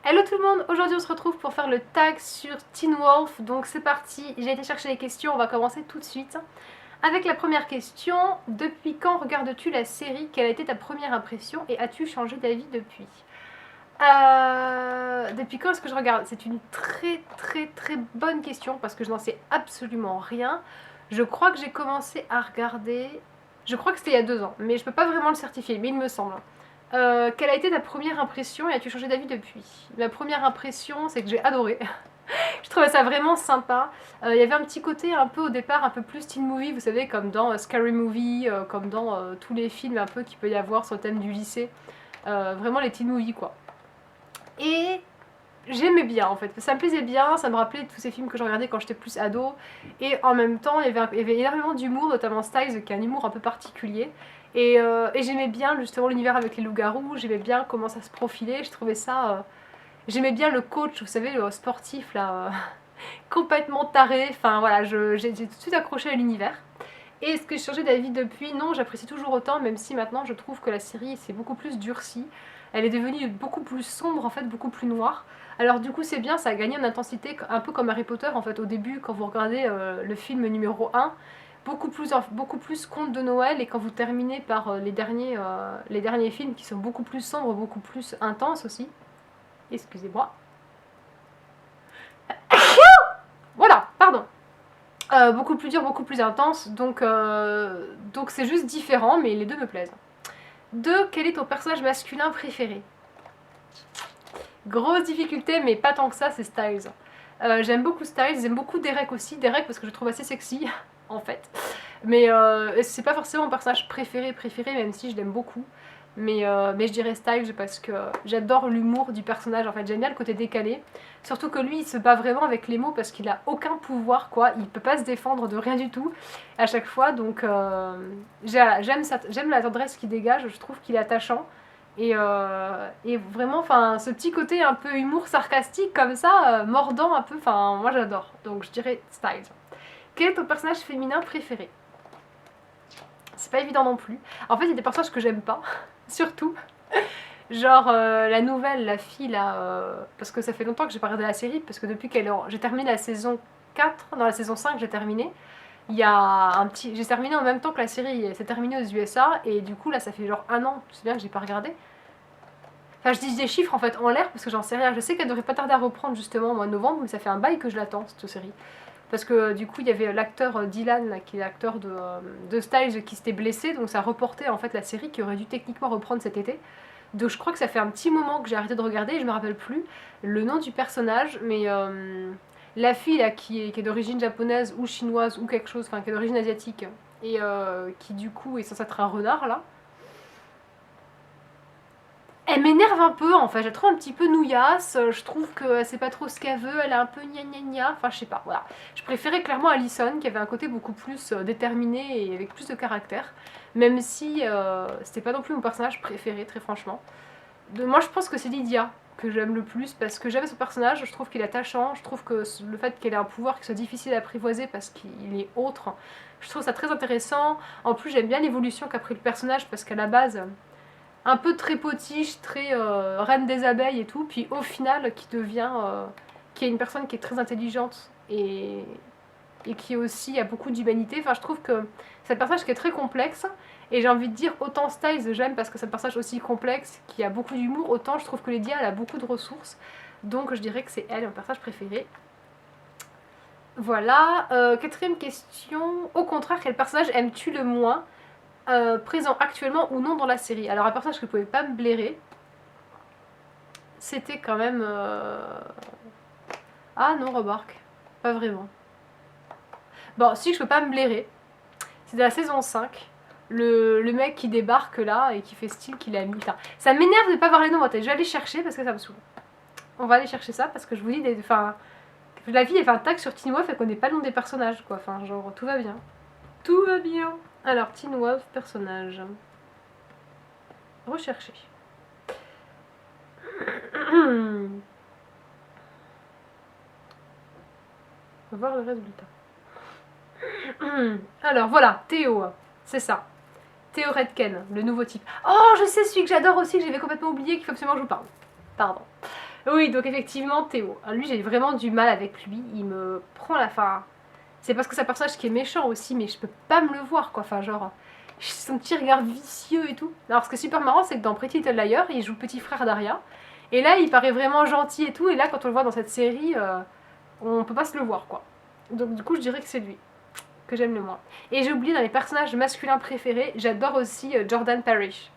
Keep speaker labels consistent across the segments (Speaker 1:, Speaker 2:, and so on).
Speaker 1: Hello tout le monde, aujourd'hui on se retrouve pour faire le tag sur Teen Wolf, donc c'est parti, j'ai été chercher les questions, on va commencer tout de suite. Avec la première question, depuis quand regardes-tu la série? Quelle a été ta première impression et as-tu changé d'avis depuis? Depuis quand est-ce que je regarde? C'est une très bonne question parce que je n'en sais absolument rien. Je crois que j'ai commencé à regarder, je crois que c'était il y a 2 ans, mais je peux pas vraiment le certifier, mais il me semble. Quelle a été ta première impression et as-tu changé d'avis depuis? Ma première impression, c'est que j'ai adoré. Je trouvais ça vraiment sympa. Il y avait un petit côté un peu au départ, un peu plus teen movie, vous savez, comme dans Scary Movie, comme dans tous les films un peu qu'il peut y avoir sur le thème du lycée. Vraiment les teen movies quoi. Et j'aimais bien en fait, ça me plaisait bien, ça me rappelait tous ces films que je regardais quand j'étais plus ado. Et en même temps, il y avait énormément d'humour, notamment Styles, qui a un humour un peu particulier. Et j'aimais bien justement l'univers avec les loups-garous, j'aimais bien comment ça se profilait, je trouvais ça... j'aimais bien le coach, vous savez, le sportif là, complètement taré, enfin voilà, j'ai tout de suite accroché à l'univers. Et est-ce que j'ai changé d'avis depuis? Non, j'apprécie toujours autant, même si maintenant je trouve que la série s'est beaucoup plus durcie. Elle est devenue beaucoup plus sombre, en fait, beaucoup plus noire. Alors du coup c'est bien, ça a gagné en intensité, un peu comme Harry Potter en fait au début quand vous regardez le film numéro 1, beaucoup plus conte de Noël, et quand vous terminez par les derniers films qui sont beaucoup plus sombres, beaucoup plus intenses aussi. Excusez-moi. Voilà, pardon. Beaucoup plus dur, beaucoup plus intense, donc c'est juste différent, mais les deux me plaisent. 2. Quel est ton personnage masculin préféré? Grosse difficulté, mais pas tant que ça, c'est Styles. J'aime beaucoup Styles, j'aime beaucoup Derek aussi, Derek parce que je le trouve assez sexy, en fait. Mais c'est pas forcément mon personnage préféré, même si je l'aime beaucoup. Mais je dirais Styles parce que j'adore l'humour du personnage, en fait, j'aime bien le côté décalé. Surtout que lui, il se bat vraiment avec les mots parce qu'il a aucun pouvoir, quoi. Il peut pas se défendre de rien du tout à chaque fois, donc j'aime la tendresse qu'il dégage, je trouve qu'il est attachant. Et vraiment, enfin, ce petit côté un peu humour sarcastique comme ça, mordant un peu, enfin, moi j'adore. Donc je dirais Styles. Quel est ton personnage féminin préféré? C'est pas évident non plus. En fait, il y a des personnages que j'aime pas, surtout. Genre la nouvelle, la fille là, parce que ça fait longtemps que j'ai pas regardé la série, parce que depuis j'ai terminé la saison 4, dans la saison 5 j'ai terminé. Il y a un petit... J'ai terminé en même temps que la série s'est terminée aux USA, et du coup là ça fait genre 1 an, c'est bien que j'ai pas regardé. Enfin, je dis des chiffres en fait en l'air parce que j'en sais rien. Je sais qu'elle devrait pas tarder à reprendre justement au mois de novembre, mais ça fait un bail que je l'attends cette série. Parce que du coup, il y avait l'acteur Dylan, là, qui est l'acteur de Styles, qui s'était blessé, donc ça reportait en fait la série qui aurait dû techniquement reprendre cet été. Donc je crois que ça fait un petit moment que j'ai arrêté de regarder et je me rappelle plus le nom du personnage, mais la fille là, qui est d'origine japonaise ou chinoise ou quelque chose, enfin qui est d'origine asiatique, et qui du coup est censée être un renard là. Elle m'énerve un peu en fait, je la trouve un petit peu nouillasse, je trouve que c'est pas trop ce qu'elle veut, elle est un peu gna gna gna, enfin je sais pas, voilà. Je préférais clairement Allison qui avait un côté beaucoup plus déterminé et avec plus de caractère, même si c'était pas non plus mon personnage préféré très franchement. Moi je pense que c'est Lydia que j'aime le plus parce que j'aime son personnage, je trouve qu'il est attachant, je trouve que le fait qu'elle ait un pouvoir qui soit difficile à apprivoiser parce qu'il est autre, je trouve ça très intéressant. En plus j'aime bien l'évolution qu'a pris le personnage parce qu'à la base un peu très potiche, très reine des abeilles et tout, puis au final qui est une personne qui est très intelligente et qui aussi a beaucoup d'humanité. Enfin, je trouve que c'est un personnage qui est très complexe, et j'ai envie de dire autant Styles j'aime parce que c'est un personnage aussi complexe, qui a beaucoup d'humour, autant je trouve que Lydia elle a beaucoup de ressources, donc je dirais que c'est elle mon personnage préféré. Voilà, 4ème question, au contraire, quel personnage aimes-tu le moins? Présent actuellement ou non dans la série. Alors un personnage que ne pouvait pas me blairer, c'était quand même... Ah non, remarque, pas vraiment. Bon, si je peux pas me blairer, c'est de la saison 5, le mec qui débarque là et qui fait style qu'il a mis... Enfin, ça m'énerve de pas voir les noms en tête, je vais aller chercher parce que ça me saoule. On va aller chercher ça parce que je vous dis, enfin, la vie est un tag sur Teen Wolf et qu'on n'est pas le nom des personnages quoi, enfin genre tout va bien. Tout va bien. Alors, Teen Wolf, personnage. Rechercher. On va voir le résultat. Alors voilà, Théo, c'est ça. Théo Redken, le nouveau type. Oh, je sais celui que j'adore aussi, que j'avais complètement oublié, qu'il faut absolument que je vous parle. Pardon. Oui, donc effectivement, Théo. Lui, j'ai vraiment du mal avec lui. Il me prend la fin. C'est parce que c'est un personnage qui est méchant aussi, mais je peux pas me le voir, quoi. Enfin, genre, son petit regard vicieux et tout. Alors, ce qui est super marrant, c'est que dans Pretty Little Liars, il joue le petit frère d'Aria. Et là, il paraît vraiment gentil et tout. Et là, quand on le voit dans cette série, on peut pas se le voir, quoi. Donc, du coup, je dirais que c'est lui que j'aime le moins. Et j'ai oublié dans les personnages masculins préférés, j'adore aussi Jordan Parrish.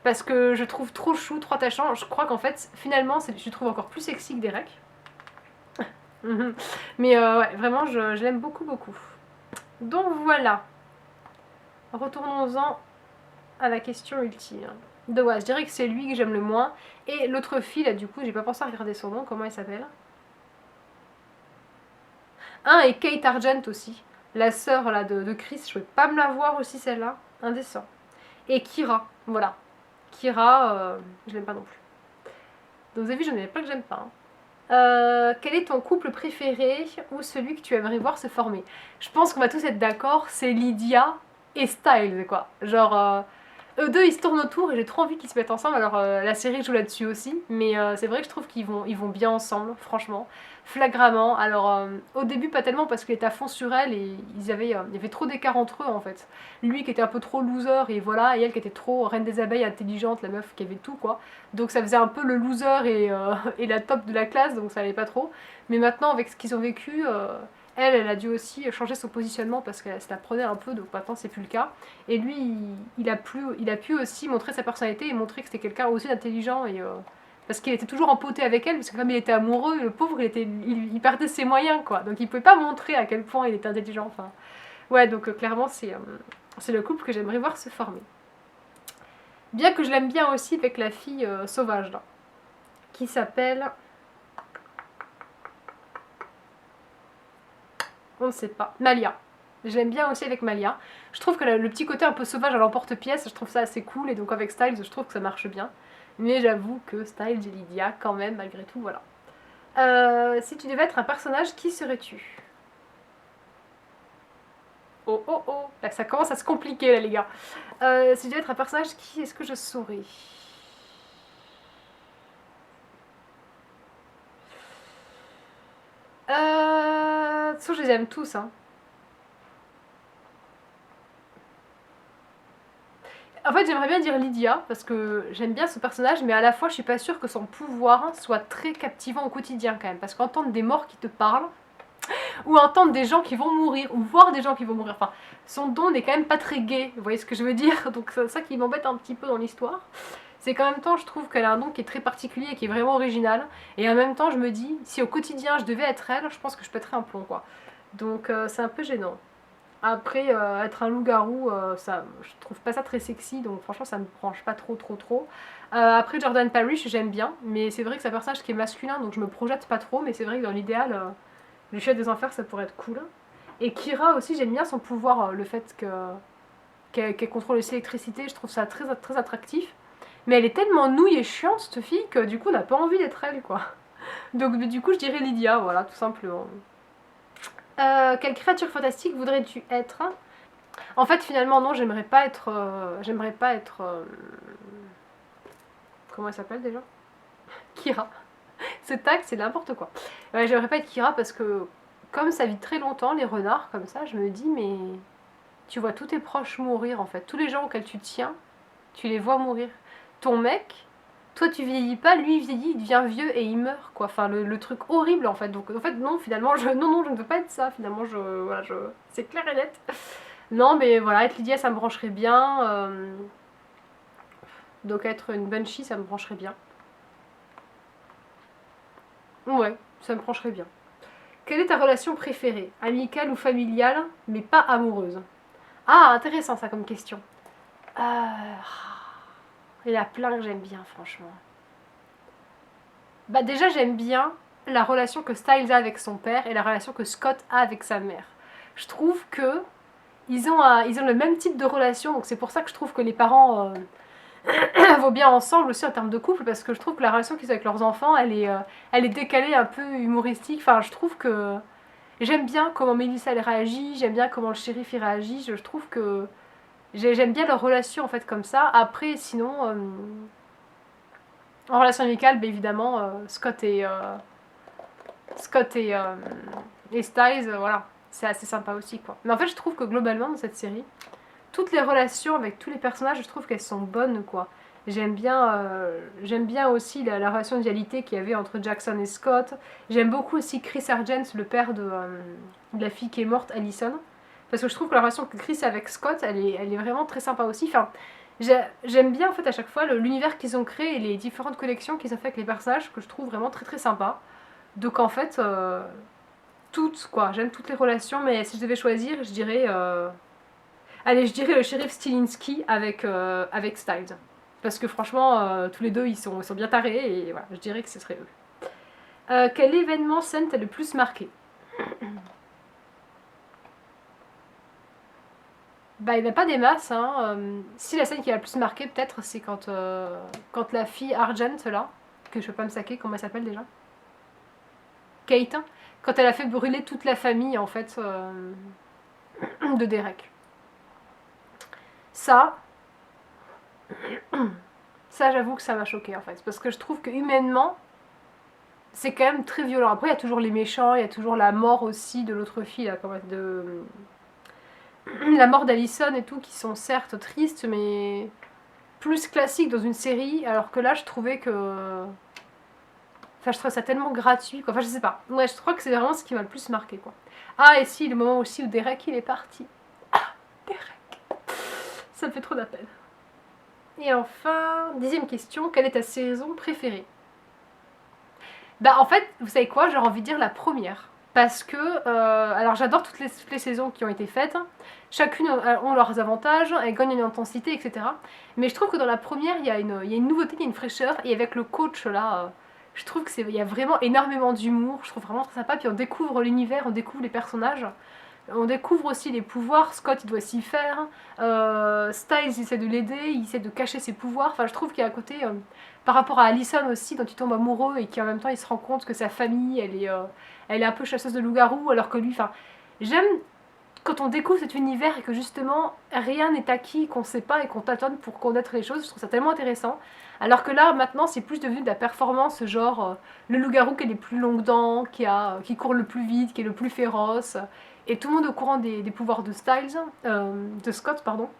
Speaker 1: Parce que je trouve trop chou, trop attachant. Je crois qu'en fait, finalement, je le trouve encore plus sexy que Derek. Mais ouais, vraiment, je l'aime beaucoup, beaucoup. Donc voilà. Retournons-en à la question ultime. De ouais, je dirais que c'est lui que j'aime le moins. Et l'autre fille, là, du coup, j'ai pas pensé à regarder son nom. Comment elle s'appelle? Et Kate Argent aussi. La sœur là de Chris, je peux pas me la voir aussi celle-là. Indécent. Et Kira, voilà. Kira, je l'aime pas non plus. Donc vous avez vu, j'en ai pas que j'aime pas. Quel est ton couple préféré ou celui que tu aimerais voir se former? Je pense qu'on va tous être d'accord, c'est Lydia et Styles, quoi. Genre, eux deux, ils se tournent autour et j'ai trop envie qu'ils se mettent ensemble. Alors, la série joue là-dessus aussi, mais c'est vrai que je trouve ils vont bien ensemble, franchement. Flagramment. Alors, au début, pas tellement parce qu'il était à fond sur elle et il y avait trop d'écart entre eux, en fait. Lui qui était un peu trop loser et voilà, et elle qui était trop reine des abeilles, intelligente, la meuf qui avait tout, quoi. Donc ça faisait un peu le loser et la top de la classe, donc ça allait pas trop. Mais maintenant, avec ce qu'ils ont vécu, elle a dû aussi changer son positionnement parce qu'elle se la prenait un peu, donc maintenant c'est plus le cas. Et lui, il a pu aussi montrer sa personnalité et montrer que c'était quelqu'un aussi d'intelligent et parce qu'il était toujours empoté avec elle, parce que comme il était amoureux, le pauvre, il perdait ses moyens, quoi. Donc il pouvait pas montrer à quel point il était intelligent. Enfin, ouais, donc clairement, c'est le couple que j'aimerais voir se former. Bien que je l'aime bien aussi avec la fille sauvage, là, qui s'appelle... On ne sait pas. Malia. Je l'aime bien aussi avec Malia. Je trouve que le petit côté un peu sauvage à l'emporte-pièce, je trouve ça assez cool, et donc avec Styles, je trouve que ça marche bien. Mais j'avoue que Styles et Lydia, quand même, malgré tout, voilà. Si tu devais être un personnage, qui serais-tu? Oh oh oh, là ça commence à se compliquer là les gars. Si je devais être un personnage, qui est-ce que je saurais? De toute façon, je les aime tous, hein. En fait, j'aimerais bien dire Lydia, parce que j'aime bien ce personnage, mais à la fois, je suis pas sûre que son pouvoir soit très captivant au quotidien quand même. Parce qu'entendre des morts qui te parlent, ou entendre des gens qui vont mourir, ou voir des gens qui vont mourir, enfin, son don n'est quand même pas très gai, vous voyez ce que je veux dire? Donc c'est ça qui m'embête un petit peu dans l'histoire. C'est qu'en même temps, je trouve qu'elle a un don qui est très particulier et qui est vraiment original. Et en même temps, je me dis, si au quotidien je devais être elle, je pense que je pèterais un plomb, quoi. Donc c'est un peu gênant. Après, être un loup-garou, ça, je trouve pas ça très sexy, donc franchement, ça me branche pas trop, trop, trop. Après, Jordan Parrish, j'aime bien, mais c'est vrai que c'est un personnage qui est masculin, donc je me projette pas trop, mais c'est vrai que dans l'idéal, le chef des enfers, ça pourrait être cool. Et Kira aussi, j'aime bien son pouvoir, le fait qu'elle contrôle aussi l'électricité, je trouve ça très, très attractif. Mais elle est tellement nouille et chiante, cette fille, que du coup, on n'a pas envie d'être elle, quoi. Donc, du coup, je dirais Lydia, voilà, tout simplement. Quelle créature fantastique voudrais-tu être? En fait, finalement, non, j'aimerais pas être. J'aimerais pas être. Comment elle s'appelle déjà? Kira. Ce tag, c'est n'importe quoi. J'aimerais pas être Kira parce que, comme ça vit très longtemps, les renards, comme ça, je me dis, mais. Tu vois tous tes proches mourir, en fait. Tous les gens auxquels tu tiens, tu les vois mourir. Ton mec, toi tu vieillis pas, lui il vieillit, il devient vieux et il meurt, quoi. Enfin, le truc horrible, en fait. Donc, en fait, non, finalement, non, je ne veux pas être ça. Finalement, voilà, c'est clair et net. Non, mais voilà, être Lydia, ça me brancherait bien. Donc, être une Banshee, ça me brancherait bien. Ouais, ça me brancherait bien. Quelle est ta relation préférée? Amicale ou familiale, mais pas amoureuse? Ah, intéressant ça comme question. Euh, Il y a plein que j'aime bien, franchement. Bah déjà, j'aime bien la relation que Styles a avec son père et la relation que Scott a avec sa mère. Je trouve que ils ont le même type de relation, donc c'est pour ça que je trouve que les parents vont bien ensemble aussi en termes de couple, parce que je trouve que la relation qu'ils ont avec leurs enfants, elle est décalée, un peu humoristique. Enfin, je trouve que j'aime bien comment Melissa elle réagit, j'aime bien comment le shérif il réagit. Je trouve que j'aime bien leur relation en fait comme ça. Après, sinon, En relation amicale, bah, évidemment, Scott et Styles, voilà, c'est assez sympa aussi, quoi. Mais en fait, je trouve que globalement, dans cette série, toutes les relations avec tous les personnages, je trouve qu'elles sont bonnes, quoi. J'aime bien aussi la relation d'égalité qu'il y avait entre Jackson et Scott. J'aime beaucoup aussi Chris Argent, le père de la fille qui est morte, Allison. Parce que je trouve que la relation que Chris a avec Scott, elle est vraiment très sympa aussi. Enfin, j'aime bien en fait à chaque fois l'univers qu'ils ont créé et les différentes connexions qu'ils ont fait avec les personnages que je trouve vraiment très très sympa. Donc en fait, toutes quoi, j'aime toutes les relations, mais si je devais choisir, je dirais allez, je dirais le shérif Stilinski avec Styles. Parce que franchement, tous les deux, ils sont bien tarés, et voilà, je dirais que ce serait eux. Quel événement scène t'a le plus marqué? Bah, il n'y en a pas des masses, hein. Si la scène qui a le plus marqué, peut-être, c'est quand la fille Argent, là, que je peux pas me saquer, comment elle s'appelle déjà? Kate, hein, quand elle a fait brûler toute la famille, en fait, de Derek. Ça, ça j'avoue que ça m'a choqué en fait, parce que je trouve que humainement, c'est quand même très violent. Après, il y a toujours les méchants, il y a toujours la mort aussi de l'autre fille, là, la mort d'Alison et tout, qui sont certes tristes, mais plus classiques dans une série, alors que là, je trouvais que... Enfin, je trouvais ça tellement gratuit, quoi. Enfin, je sais pas. Ouais, je crois que c'est vraiment ce qui m'a le plus marqué, quoi. Ah, et si, le moment aussi où Derek, il est parti. Ah, Derek. Ça me fait trop de la peine. Et enfin, 10e question, quelle est ta saison préférée? Bah en fait, vous savez quoi, j'aurais envie de dire la première. Parce que, alors j'adore toutes les saisons qui ont été faites. Chacune ont leurs avantages, elles gagnent en intensité, etc. Mais je trouve que dans la première, il y a une nouveauté, il y a une fraîcheur. Et avec le coach là, je trouve qu'il y a vraiment énormément d'humour. Je trouve vraiment très sympa. Puis on découvre l'univers, on découvre les personnages. On découvre aussi les pouvoirs. Scott, il doit s'y faire. Styles, il essaie de l'aider, il essaie de cacher ses pouvoirs. Enfin, je trouve qu'il y a un côté, par rapport à Allison aussi, dont il tombe amoureux et qui en même temps, il se rend compte que sa famille, elle est un peu chasseuse de loups-garous, alors que lui, enfin, j'aime quand on découvre cet univers et que justement, rien n'est acquis, qu'on sait pas et qu'on tâtonne pour connaître les choses. Je trouve ça tellement intéressant. Alors que là, maintenant, c'est plus devenu de la performance, genre le loup-garou qui a les plus longues dents, qui court le plus vite, qui est le plus féroce. Et tout le monde est au courant des pouvoirs de Styles, de Scott, pardon.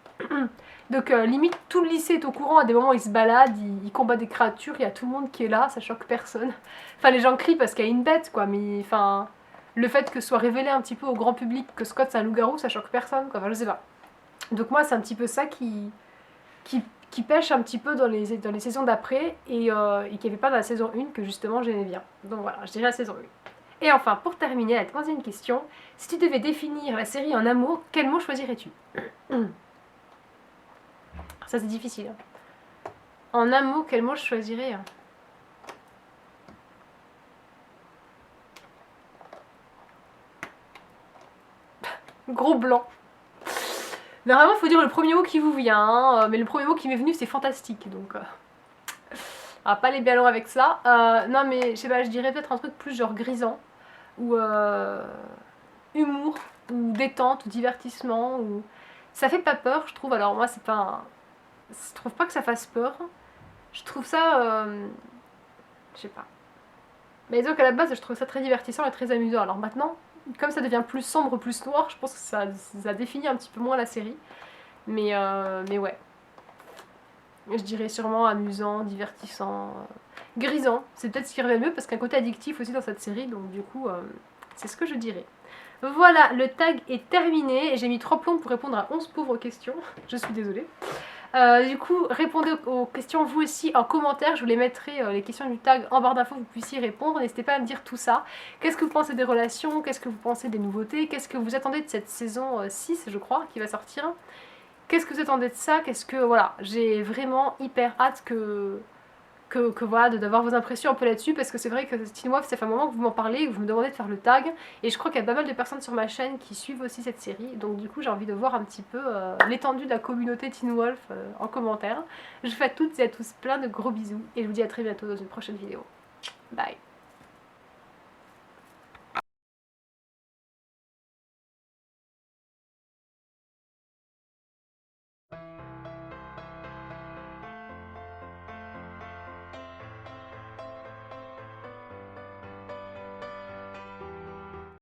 Speaker 1: Donc limite tout le lycée est au courant, à des moments il se balade, il combat des créatures, il y a tout le monde qui est là, ça choque personne. Enfin les gens crient parce qu'il y a une bête quoi, mais enfin le fait que ce soit révélé un petit peu au grand public que Scott c'est un loup-garou, ça choque personne quoi, enfin je sais pas. Donc moi c'est un petit peu ça qui pêche un petit peu dans les saisons d'après et qu'il n'y avait pas dans la saison 1 que justement j'aimais bien. Donc voilà, je dirais la saison 1. Et enfin, pour terminer, la troisième question, si tu devais définir la série en un mot, quel mot choisirais-tu? Ça c'est difficile. En un mot, quel mot je choisirais? Gros blanc. Normalement, il faut dire le premier mot qui vous vient, hein, mais le premier mot qui m'est venu, c'est fantastique, donc... on va pas aller bien loin avec ça. Non, mais je sais pas, je dirais peut-être un truc plus genre grisant, ou humour, ou détente, ou divertissement, ou... Ça fait pas peur, je trouve, alors moi, c'est pas un... Je trouve pas que ça fasse peur. Je trouve ça... je sais pas. Mais disons qu'à la base, je trouve ça très divertissant et très amusant. Alors maintenant, comme ça devient plus sombre, plus noir, je pense que ça définit un petit peu moins la série. Mais ouais. Je dirais sûrement amusant, divertissant, grisant. C'est peut-être ce qui revient mieux parce qu'il y a un côté addictif aussi dans cette série. Donc du coup, c'est ce que je dirais. Voilà, le tag est terminé. J'ai mis 3 plombs pour répondre à 11 pauvres questions. Je suis désolée. Du coup, répondez aux questions vous aussi en commentaire. Je vous les mettrai, les questions du tag en barre d'infos, vous puissiez répondre. N'hésitez pas à me dire tout ça. Qu'est-ce que vous pensez des relations? Qu'est-ce que vous pensez des nouveautés? Qu'est-ce que vous attendez de cette saison 6, je crois, qui va sortir? Qu'est-ce que vous attendez de ça? Qu'est-ce que... Voilà, j'ai vraiment hyper hâte voilà, d'avoir vos impressions un peu là-dessus, parce que c'est vrai que Teen Wolf, ça fait un moment que vous m'en parlez, que vous me demandez de faire le tag, et je crois qu'il y a pas mal de personnes sur ma chaîne qui suivent aussi cette série, donc du coup j'ai envie de voir un petit peu l'étendue de la communauté Teen Wolf en commentaire. Je vous fais à toutes et à tous plein de gros bisous, et je vous dis à très bientôt dans une prochaine vidéo. Bye.